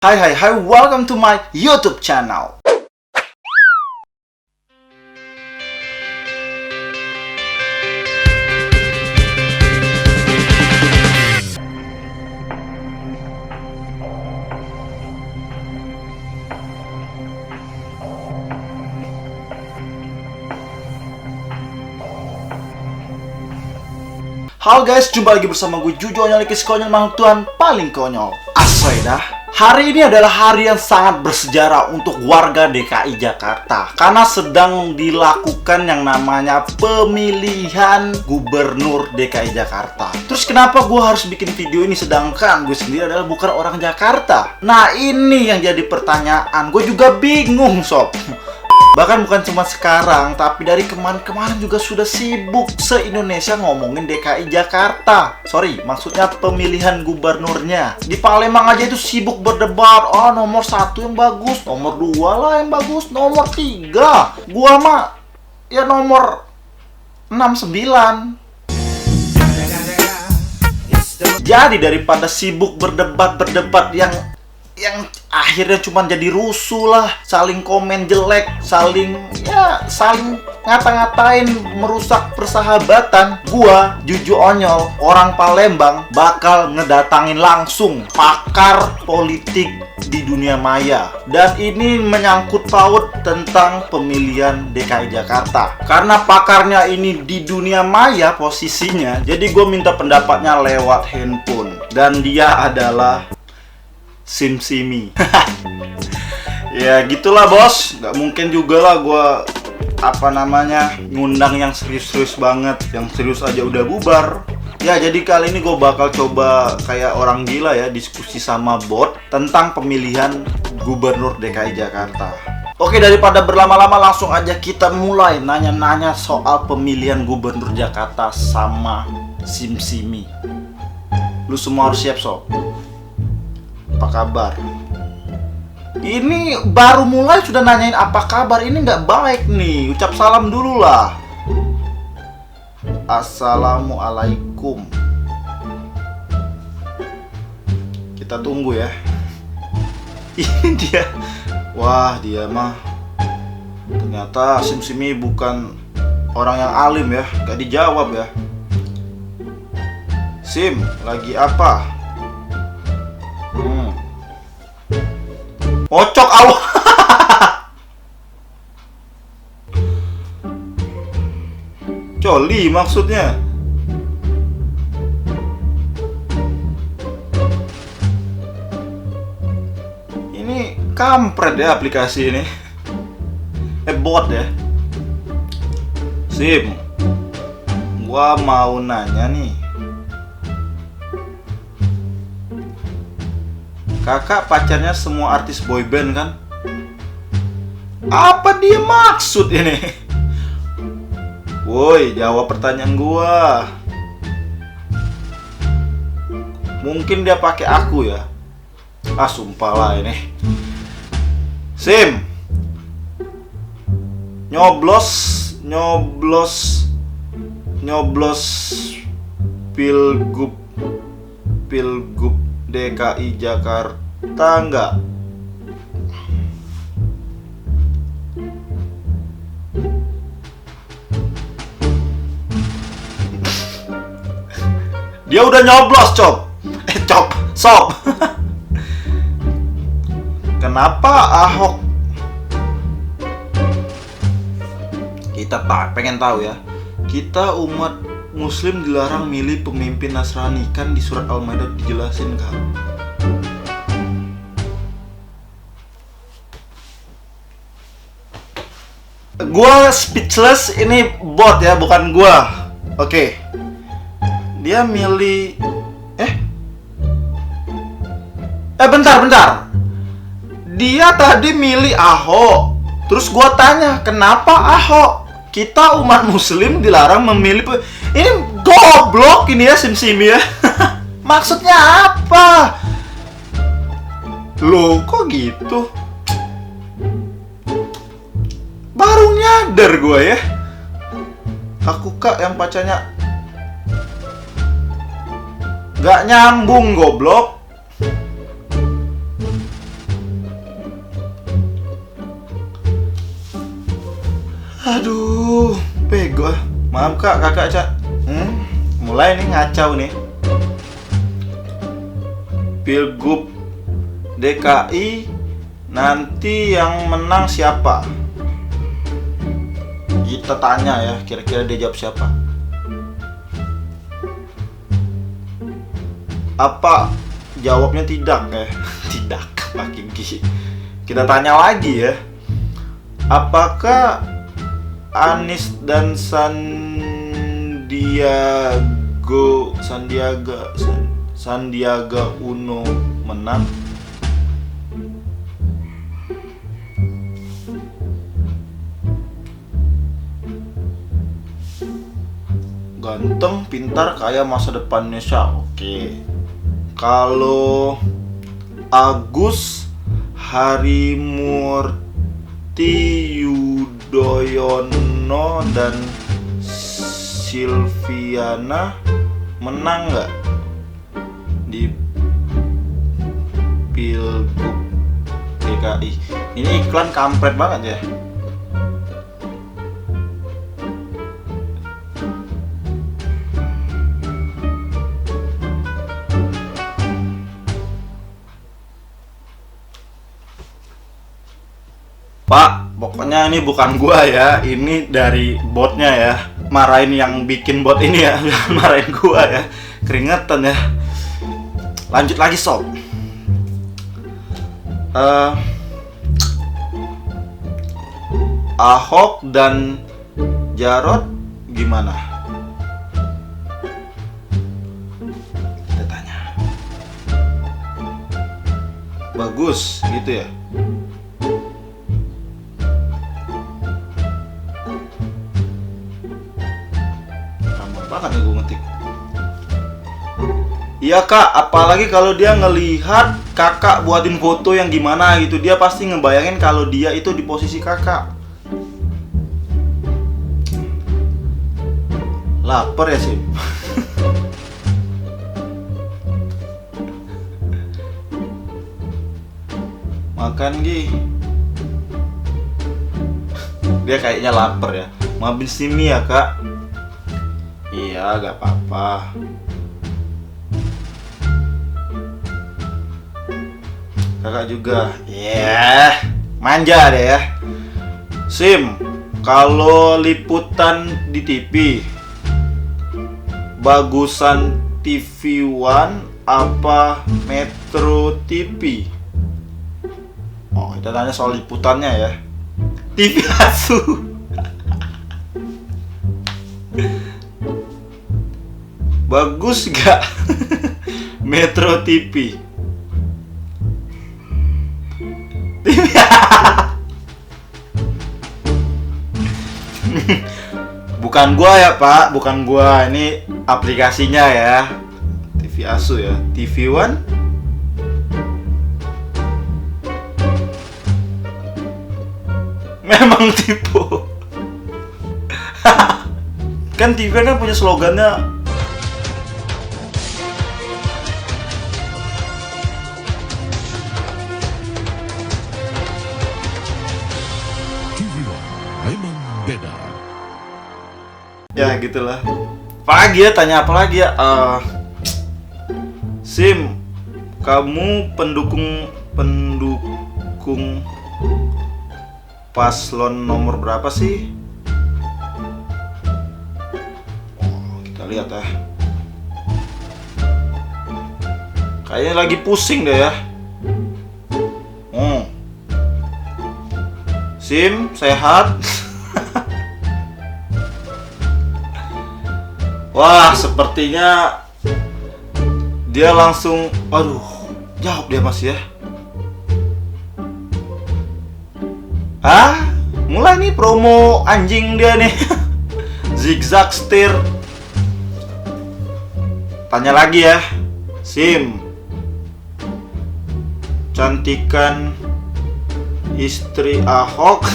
Hi, welcome to my YouTube channel. Halo guys, jumpa lagi bersama gue Jujo Nyolekis Konyol Makhluk Tuhan paling konyol. Asoy dah. Hari ini adalah hari yang sangat bersejarah untuk warga DKI Jakarta karena sedang dilakukan yang namanya pemilihan gubernur DKI Jakarta. Terus kenapa gue harus bikin video ini sedangkan gue sendiri adalah bukan orang Jakarta? Nah ini yang jadi pertanyaan, gue juga bingung sob. Bahkan bukan cuma sekarang, tapi dari kemarin-kemarin juga sudah sibuk se-Indonesia ngomongin DKI Jakarta. Sorry, maksudnya pemilihan gubernurnya. Di Palembang aja itu sibuk berdebat. Oh, nomor 1 yang bagus, nomor 2 lah yang bagus, nomor 3. Gua mah ya nomor 69. Jadi daripada sibuk berdebat yang akhirnya cuma jadi rusuh lah, saling komen jelek, saling ngata-ngatain, merusak persahabatan. Gua Juju Onyol, orang Palembang, bakal ngedatangin langsung pakar politik di dunia maya. Dan ini menyangkut paut tentang pemilihan DKI Jakarta. Karena pakarnya ini di dunia maya posisinya, jadi gue minta pendapatnya lewat handphone. Dan dia adalah Simsimi. Ya gitulah bos, nggak mungkin juga lah gue ngundang yang serius-serius banget, yang serius aja udah bubar. Ya jadi kali ini gue bakal coba kayak orang gila ya, diskusi sama bot tentang pemilihan gubernur DKI Jakarta. Oke, daripada berlama-lama langsung aja kita mulai nanya-nanya soal pemilihan gubernur Jakarta sama Simsimi. Lu semua harus siap sob. Apa kabar? Ini baru mulai sudah nanyain apa kabar. Ini nggak baik nih. Ucap salam dulu lah. Assalamualaikum. Kita tunggu ya. Ini dia. Wah, dia mah ternyata Simsimi bukan orang yang alim ya. Gak dijawab ya. Sim, lagi apa? Ocok awal. Coli maksudnya. Ini kampret ya aplikasi ini. Bot ya. Sim, gua mau nanya nih. Kakak pacarnya semua artis boyband kan? Apa dia maksud ini? Woi, jawab pertanyaan gua. Mungkin dia pakai aku ya. Sumpah lah ini. Sim, nyoblos pilgub DKI Jakarta enggak? Dia udah nyoblos, sob. Kenapa Ahok? Kita pengen tahu ya. Kita umat Muslim dilarang milih pemimpin Nasrani, kan di surat Al-Maidah dijelasin kan? Gua speechless, ini bot ya, bukan gua. Oke. Dia milih bentar. Dia tadi milih Ahok. Terus gua tanya, kenapa Ahok? Kita umat Muslim dilarang memilih. Ini goblok ini ya Simsimi ya. Maksudnya apa? Loh kok gitu? Baru nyadar gue ya. Aku kak yang pacarnya Gak nyambung goblok. Aduh, bego. Maaf kak, kakak Cak. Mulai nih ngacau nih. Pilgub DKI nanti yang menang siapa? Kita tanya ya, kira-kira dia jawab siapa? Apa jawabnya tidak ya? Tidak, pakai G. Kita tanya lagi ya. Apakah Anies dan Sandiaga Uno menang? Ganteng, pintar, kaya, masa depan Indonesia. Oke. Kalau Agus Harimurti Yudhoyono dan Silviana menang nggak di Pilgub DKI? Ini iklan kampret banget ya. Pak, pokoknya ini bukan gua ya, ini dari botnya ya. Marahin yang bikin bot ini ya, jangan marahin gua ya. Keringetan ya. Lanjut lagi sob. Ahok dan Jarot gimana? Kita tanya. Bagus gitu ya. Banget nih gue ngetik. Iya kak, apalagi kalau dia ngelihat kakak buatin foto yang gimana gitu, dia pasti ngebayangin kalau dia itu di posisi kakak. Laper ya sih. Makan Gi. Dia kayaknya lapar ya. Maafin sini ya kak. Iya, gak apa-apa. Kakak juga. Manja deh ya. Sim, kalau liputan di TV, bagusan TV One apa Metro TV? Oh, kita tanya soal liputannya ya. TV Asu. Bagus gak Metro TV? Bukan gua ya pak, bukan gua. Ini aplikasinya ya. TV Asu ya. TV One. Memang tipu. Kan TV kan punya slogannya beda. Ya gitulah. Apalagi ya, tanya apa lagi ya? Sim, kamu pendukung paslon nomor berapa sih? Kita lihat ya. Kayaknya lagi pusing deh ya. Sim, sehat? Wah, sepertinya dia langsung, aduh, jawab dia mas ya. Mulai nih promo anjing dia nih. Zigzag setir. Tanya lagi ya. Sim, cantikan istri Ahok,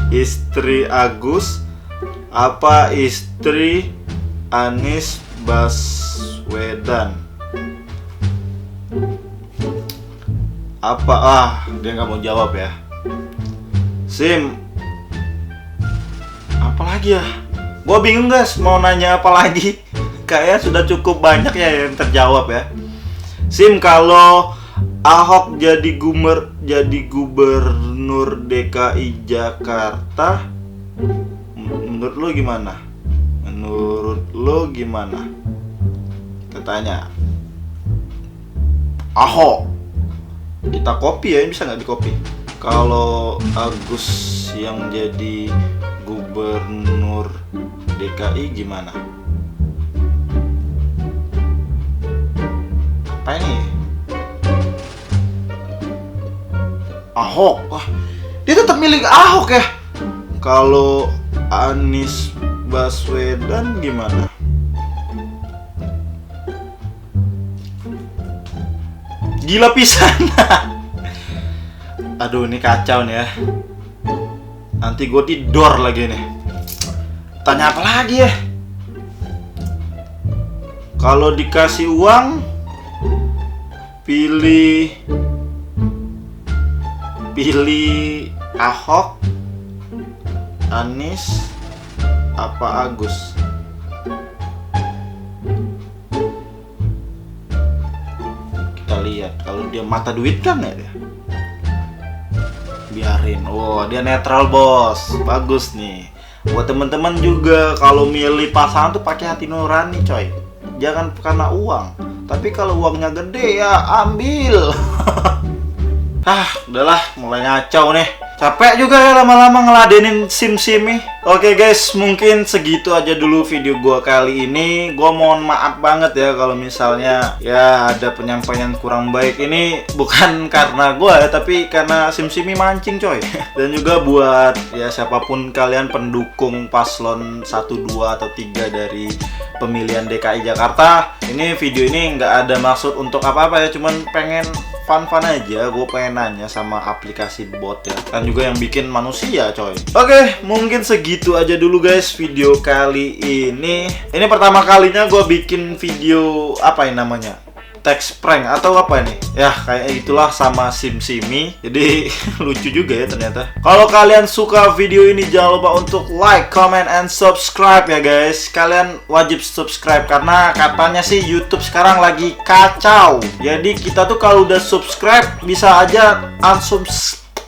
istri Agus, apa istri Anies Baswedan? Apa? Dia nggak mau jawab ya. Sim, Apalagi ya? Gue bingung guys, mau nanya apa lagi? Kayaknya sudah cukup banyak ya yang terjawab ya. Sim, kalau Ahok jadi gubernur DKI Jakarta, menurut lo gimana? Kita tanya. Ahok, kita copy ya, bisa nggak di copy? Kalau Agus yang jadi gubernur DKI gimana? Apa ini? Ahok, wah, dia tetap milih Ahok ya. Kalau Anies Baswedan gimana? Gila pisan. Aduh, ini kacau nih ya. Nanti gue tidur lagi nih. Tanya apa lagi ya? Kalau dikasih uang, pilih Ahok, Anies, apa Agus? Kita lihat. Kalau dia mata duit kan ya dia. Biarin. Oh, dia netral bos. Bagus nih. Buat teman-teman juga kalau milih pasangan tuh pakai hati nurani coy. Jangan karena uang. Tapi kalau uangnya gede ya ambil. Udahlah, mulai ngacau nih. Capek juga ya lama-lama ngeladenin sim-simi. Oke guys, mungkin segitu aja dulu video gua kali ini. Gua mohon maaf banget ya kalau misalnya ya ada penyampaian kurang baik. Ini bukan karena gua ya, tapi karena sim-simi mancing coy. Dan juga buat ya siapapun kalian pendukung paslon 1, 2, atau 3 dari pemilihan DKI Jakarta. Ini video ini nggak ada maksud untuk apa-apa ya, cuman pengen fun-fun aja. Gue pengen nanya sama aplikasi bot ya, kan juga yang bikin manusia coy. Oke, mungkin segitu aja dulu guys video kali ini. Ini pertama kalinya gue bikin video apa ini namanya, text prank atau apa nih ya, kayak itulah sama sim-simi. Jadi lucu juga ya ternyata. Kalau kalian suka video ini jangan lupa untuk like, comment, and subscribe ya guys. Kalian wajib subscribe karena katanya sih YouTube sekarang lagi kacau. Jadi kita tuh kalau udah subscribe bisa aja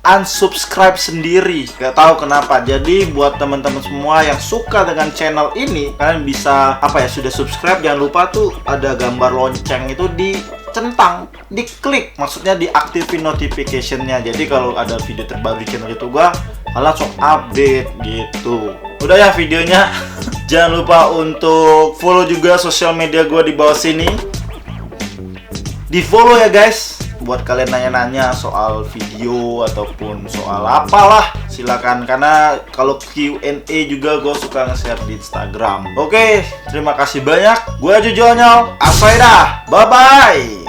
unsubscribe sendiri, gak tahu kenapa. Jadi buat teman-teman semua yang suka dengan channel ini, kalian bisa apa ya, sudah subscribe jangan lupa tuh ada gambar lonceng itu dicentang, diklik, maksudnya diaktifin notificationnya. Jadi kalau ada video terbaru di channel itu gua, kalian langsung update gitu. Udah ya videonya. Jangan lupa untuk follow juga sosial media gua di bawah sini. Di follow ya guys. Buat kalian nanya-nanya soal video ataupun soal apalah, silakan. Karena kalau Q&A juga gue suka nge-share di Instagram. Oke, terima kasih banyak. Gue Jujo Onyol, asoy dah. Bye-bye.